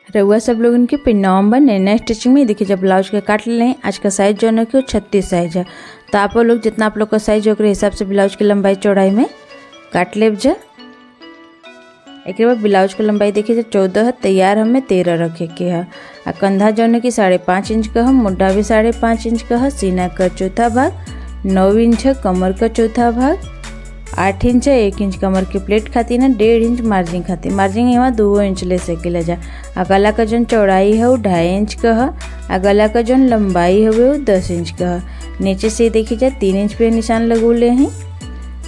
रउआ सब लोगन के पिन नवंबर नया स्टिचिंग में देखिए जब ब्लाउज के काट ले आज का साइज जो है कि 36 साइज है। तो आप लोग जितना आप लोग का साइज हो हिसाब से ब्लाउज की लंबाई चौड़ाई में काट लेब जा। एक बाद ब्लाउज की लंबाई देखिए 14 है, तैयार हमें 13 रखे के है। आ कंधा जो है कि 5.5 इंच का है, मुड्ढा भी 5.5 इंच का है, सीना का चौथा भाग 9 इंच है, कमर का चौथा भाग 8 इंच है, 1 इंच कमर की प्लेट खाती ना, 1.5 इंच मार्जिन खाती। मार्जिन यहाँ 2 इंच ले सकेला जा। आ गला का जौन चौड़ाई है वो 2.5 इंच का है। आ गला का जौन लंबाई है वो 10 इंच का है। नीचे से देखिए जा 3 इंच पे निशान लगौले हैं।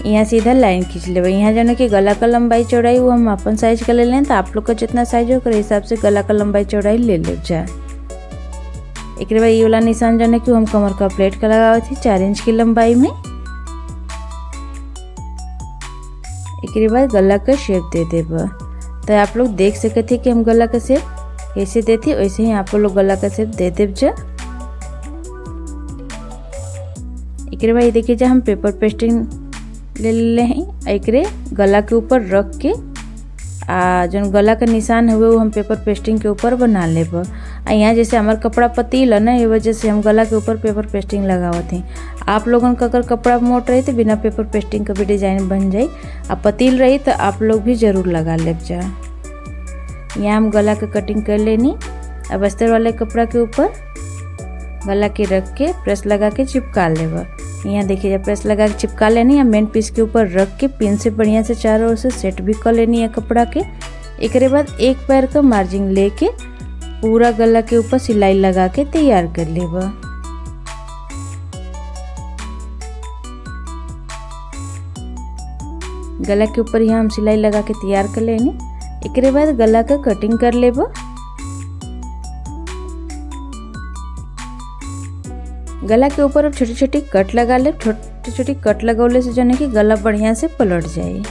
यहाँ सीधा लाइन खींच ले। यहाँ जो है कि गला का लंबाई चौड़ाई वो हम अपन साइज का ले लें। तो आप लोग का जितना साइज हो हिसाब से गला का लंबाई चौड़ाई ले ले जा। एक बाद ये वाला निशान जो है कि हम कमर का प्लेट का लगावा थी 4 इंच की लंबाई में। एक बाद गला का शेप दे देब। तो आप लोग देख सकते थे कि हम गला का शेप कैसे देते, वैसे ही आप लोग गला का शेप दे देब जा। एक बाद ये देखिए जा हम पेपर पेस्टिंग ले ले हैं। एक गला के ऊपर रख के जो गला का निशान हुए वो हम पेपर पेस्टिंग के ऊपर बना लेब। यहाँ जैसे हमारा कपड़ा पतील है ना, ये वजह से हम गला के ऊपर पेपर पेस्टिंग लगावत हैं। आप लोगों का अगर कपड़ा मोट रही तो बिना पेपर पेस्टिंग का भी डिजाइन बन जाए। अब पतील रही तो आप लोग भी ज़रूर लगा लेब जा। यहाँ हम गला का कटिंग कर लेनी। अब अस्तर वाले कपड़ा के ऊपर गला के रख के प्रेस लगा के चिपका लेब। यहाँ देखिए जब प्रेस लगा के चिपका लेनी है, मेन पीस के ऊपर रख के पिन से बढ़िया से चारों ओर से सेट भी कर लेनी है कपड़ा के। एक बाद एक पैर का मार्जिन लेके पूरा गला के ऊपर सिलाई लगा के तैयार कर लेब। गला के ऊपर यहाँ हम सिलाई लगा के तैयार कर लेनी। एक बाद गला का कटिंग कर लेब। गला के ऊपर अब छोटी छोटी कट लगा ले। छोटी छोटी कट लगौले से जो है कि गला बढ़िया से पलट जाए।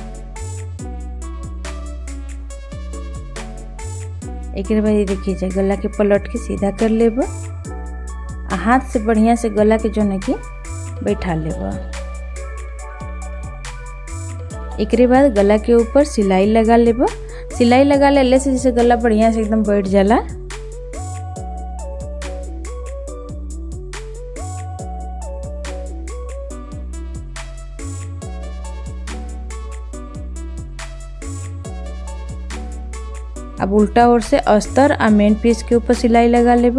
एक बार ये देखिए जाए गला के पलट के सीधा कर लेब। हाथ से बढ़िया से गला के जो है कि बैठा लेब। एक बाद गला के ऊपर सिलाई लगा लेब। सिलाई लगा ले से जैसे गला बढ़िया से एकदम बैठ जाला। अब उल्टा ओर से अस्तर और मेन पीस के ऊपर सिलाई लगा लेब।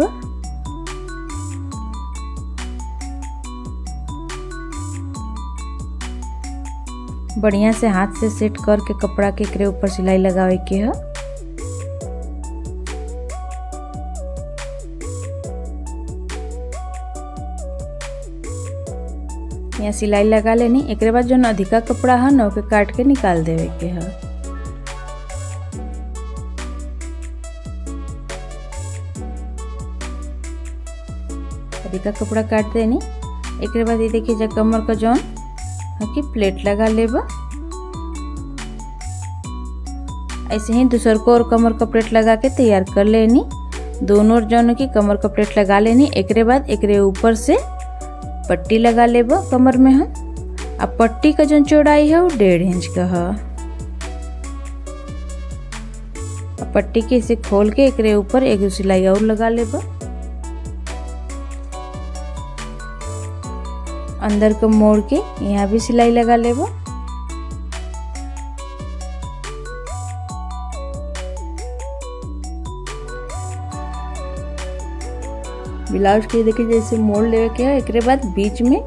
बढ़िया से हाथ से सेट करके कपड़ा के ऊपर सिलाई लगावे के है। यहाँ सिलाई लगा लेनी। एक बाद जो अधिका कपड़ा है ना ओके काट के निकाल देवे के है। अधिका कपड़ा काट देनी। एक बाद ये देखिए जब कमर का जौन की प्लेट लगा लेब। ऐसे ही दूसर को और कमर का प्लेट लगा के तैयार कर लेनी। दोनों जौन की कमर का प्लेट लगा लेनी। एक बाद एक ऊपर से पट्टी लगा लेब कमर में हम। अब पट्टी का जो चौड़ाई है वो 1.5 इंच का है। अब पट्टी के इसे खोल के एक ऊपर एक सिलाई और लगा लेब। अंदर को मोड़ के यहाँ भी सिलाई लगा लेब। ब्लाउज के देखिए जैसे मोड़ लेवे के है। एक बाद बीच में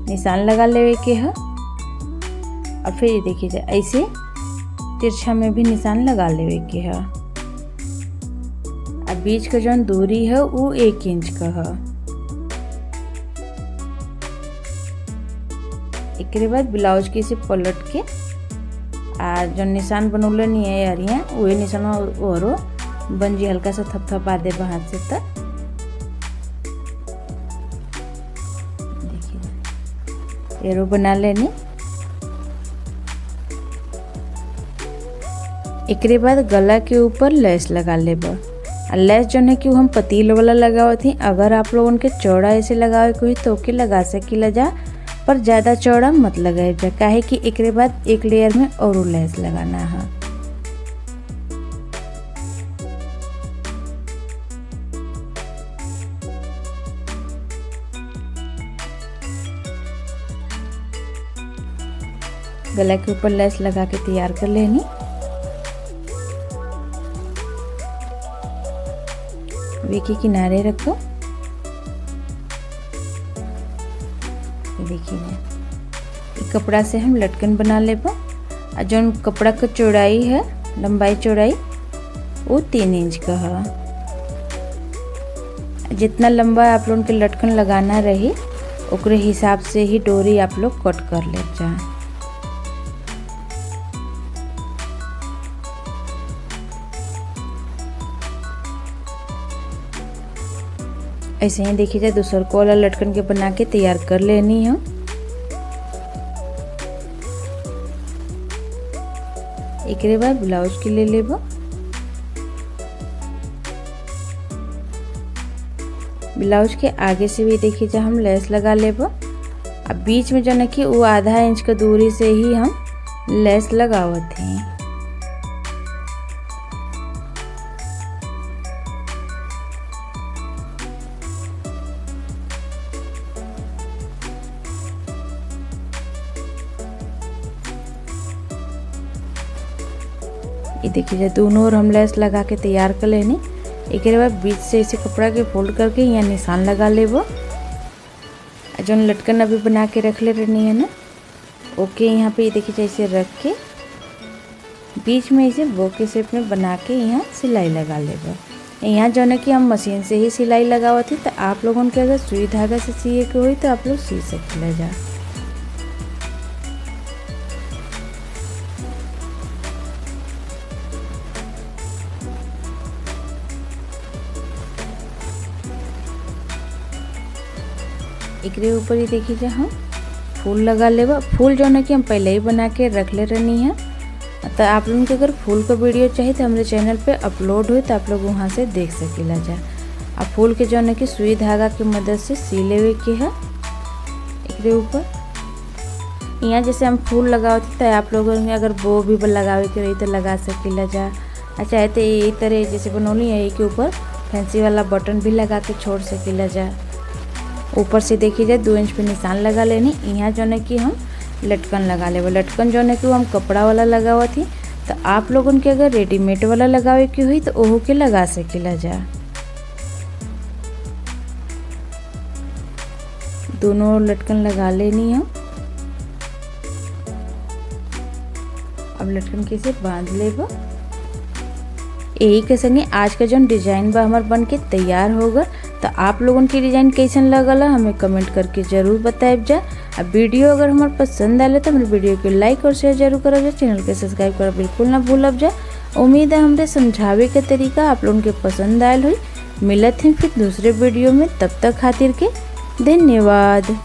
निशान लगा लेवे के है। और फिर ये देखिए ऐसे तिरछा में भी निशान लगा लेवे के है। अब बीच का जो दूरी है वो 1 इंच का है। एक बाद ब्लाउज के से पलट के जो निशान बनौले नहीं है यार यहाँ वही निशान और बन जी हल्का सा थपथपा दे हाथ से। तक देखिए एरो बना लेनी। एक बाद गला के ऊपर लेस लगा लेब। लेस जो है कि हम पतील वाला लगावे थी। अगर आप लोगों के चौड़ा ऐसे लगावे को तो ओके लगा सकीला जा, पर ज़्यादा चौड़ा मत लगाए जा, काहे कि एक बाद एक लेयर में और लेस लगाना है। गला के ऊपर लेस लगा के तैयार कर लेनी। वे के किनारे रखो। देखिए कपड़ा से हम लटकन बना लेबो। और जो कपड़ा का चौड़ाई है, लंबाई चौड़ाई वो 3 इंच का है। जितना लंबा आप लोगों के लटकन लगाना रही ओकरे हिसाब से ही डोरी आप लोग कट कर ले जा। ऐसे ही देखिए जाए दूसर को वाला लटकन के बना के तैयार कर लेनी है। एक बार ब्लाउज के ले लेबो। ब्लाउज के आगे से भी देखिए जा हम लेस लगा लेबो। अब बीच में जो न कि वो आधा इंच का दूरी से ही हम लेस लगावत हैं। ये देखिए दोनों ओर हम लेस लगा के तैयार कर लेनी। एक बार बीच से इसे कपड़ा के फोल्ड करके यहाँ निशान लगा लेबो। जो लटकन अभी बना के रख ले रहनी है ना, ओके यहाँ पे ये देखिए जैसे रख के बीच में इसे बो के शेप में बना के यहाँ सिलाई लगा लेबो। यहाँ जो है कि हम मशीन से ही सिलाई लगावत थी, तो आप लोगों के अगर सुई धागा से सिए के हुई तो आप लोग सी सकते जा। एकरे ऊपर ही देखिए जा हम फूल लगा लेबा। फूल जो है कि हम पहले ही बना के रख ले रहनी है। तो आप लोगों के अगर फूल का वीडियो चाहिए तो हमारे चैनल पे अपलोड हुई तो आप लोग वहाँ से देख सकेला जा। अब फूल के जो है कि सुई धागा की मदद से सी लेवे के है। एकरे ऊपर यहाँ जैसे हम फूल लगावती तो आप लोगों ने अगर बो भी लगावे के रही तो लगा सकेला जा। चाहे तो यही तरह जैसे बनौली है के ऊपर फैंसी वाला बटन भी लगा के छोड़ सकेला जा। ऊपर से देखिए जाए 2 इंच पे निशान लगा लेनी। यहाँ जो है कि हम लटकन लगा लेबो। लटकन जो है कि हम कपड़ा वाला लगावा थी, तो आप लोगों के अगर रेडीमेड वाला लगावे की हुई तो ओहो के लगा सकेला जा। दोनों लटकन लगा लेनी है। अब लटकन के से बांध लेबो। यही के संगे आज का जो डिजाइन बा हमार बन के तैयार होगा। तो आप लोगों की डिजाइन कैसन लगल हमें कमेंट करके जरूर बताएब जा। अब वीडियो अगर हमारे पसंद आए तो हमारे वीडियो को लाइक और शेयर जरूर करब जा। चैनल के सब्सक्राइब कर बिल्कुल ना भूलब जा। उम्मीद है हमरे समझावे के तरीका आप लोगों के पसंद आयल हुई। मिलत हैं फिर दूसरे वीडियो में, तब तक खातिर के धन्यवाद।